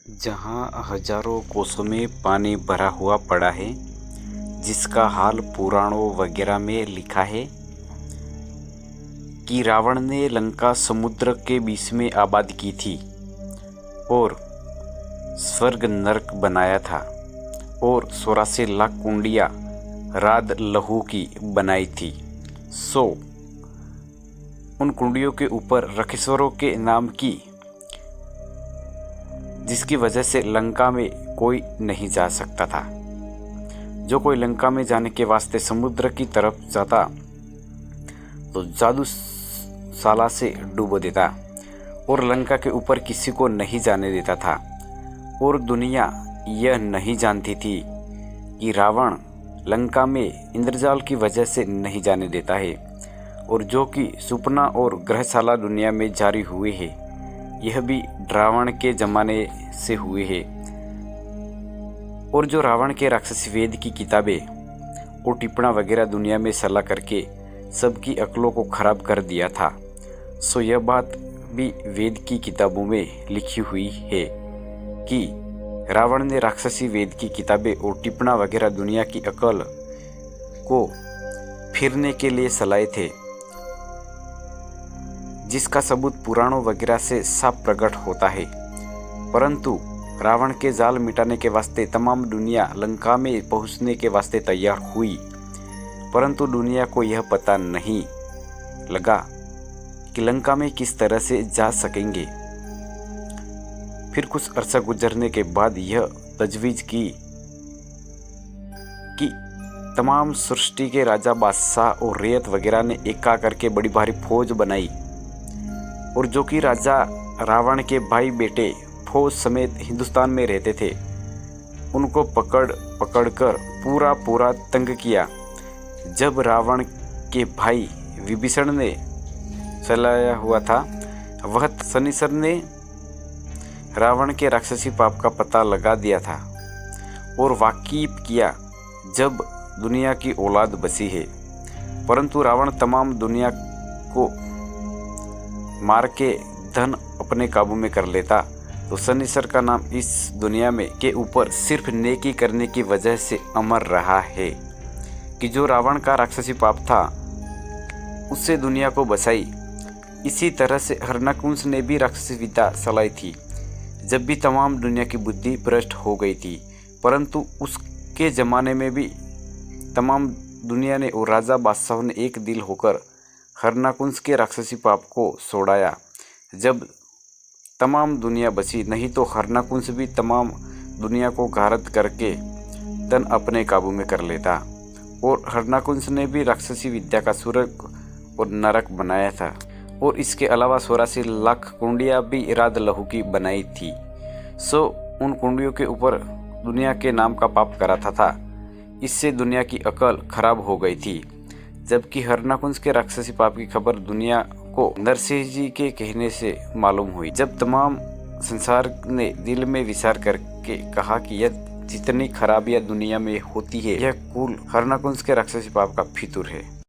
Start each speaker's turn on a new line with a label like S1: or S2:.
S1: जहाँ हजारों कोसों में पानी भरा हुआ पड़ा है, जिसका हाल पुराणों वगैरह में लिखा है कि रावण ने लंका समुद्र के बीच में आबाद की थी और स्वर्ग नरक बनाया था और 84 लाख कुंडियाँ राध लहू की बनाई थी। उन कुंडियों के ऊपर रखेश्वरों के नाम की, जिसकी वजह से लंका में कोई नहीं जा सकता था। जो कोई लंका में जाने के वास्ते समुद्र की तरफ जाता तो जादूशाला से डूबो देता और लंका के ऊपर किसी को नहीं जाने देता था। और दुनिया यह नहीं जानती थी कि रावण लंका में इंद्रजाल की वजह से नहीं जाने देता है, और जो कि सुपना और ग्रहशाला दुनिया में जारी हुए हैं, यह भी रावण के ज़माने से हुए हैं। और जो रावण के राक्षसी वेद की किताबें और टिप्पणा वगैरह दुनिया में सलाह करके सबकी अक्लों को खराब कर दिया था, यह बात भी वेद की किताबों में लिखी हुई है कि रावण ने राक्षसी वेद की किताबें और टिप्पणा वगैरह दुनिया की अकल को फिरने के लिए सलाहे थे, जिसका सबूत पुराणों वगैरह से साफ प्रकट होता है। परंतु रावण के जाल मिटाने के वास्ते तमाम दुनिया लंका में पहुंचने के वास्ते तैयार हुई, परंतु दुनिया को यह पता नहीं लगा कि लंका में किस तरह से जा सकेंगे। फिर कुछ अरसा गुजरने के बाद यह तजवीज़ की कि तमाम सृष्टि के राजा बादशाह और रेत वगैरह ने एक करके बड़ी भारी फौज बनाई, और जो कि राजा रावण के भाई बेटे फौज समेत हिंदुस्तान में रहते थे, उनको पकड़ कर पूरा तंग किया। जब रावण के भाई विभीषण ने चलाया हुआ था, वह शनिश्चर ने रावण के राक्षसी पाप का पता लगा दिया था और वाकिफ किया जब दुनिया की औलाद बची है। परंतु रावण तमाम दुनिया को मार के धन अपने काबू में कर लेता, तो शनिश्चर का नाम इस दुनिया में के ऊपर सिर्फ नेकी करने की वजह से अमर रहा है कि जो रावण का राक्षसी पाप था उससे दुनिया को बचाई। इसी तरह से हरणाकुंश ने भी राक्षसी विद्या चलाई थी, जब भी तमाम दुनिया की बुद्धि भ्रष्ट हो गई थी। परंतु उसके ज़माने में भी तमाम दुनिया ने और राजा बादशाहों ने एक दिल होकर हरणाकुंश के राक्षसी पाप को छोड़ाया। जब तमाम दुनिया बची, नहीं तो हरणाकुंश भी तमाम दुनिया को घारत करके धन अपने काबू में कर लेता, और हरणाकुंश ने भी राक्षसी विद्या का स्वर्ग और नरक बनाया था। और इसके अलावा 84 लाख कुंडियाँ भी राध लहू की बनाई थी। उन कुंडियों के ऊपर दुनिया के नाम का पाप कराता था। इससे दुनिया की अकल खराब हो गई थी। जबकि हरणाकुंश के राक्षसी पाप की खबर दुनिया को नरसिंह जी के कहने से मालूम हुई, जब तमाम संसार ने दिल में विचार करके कहा कि यह जितनी खराबियां दुनिया में होती है, यह कुल हरणाकुंश के राक्षसी पाप का फितूर है।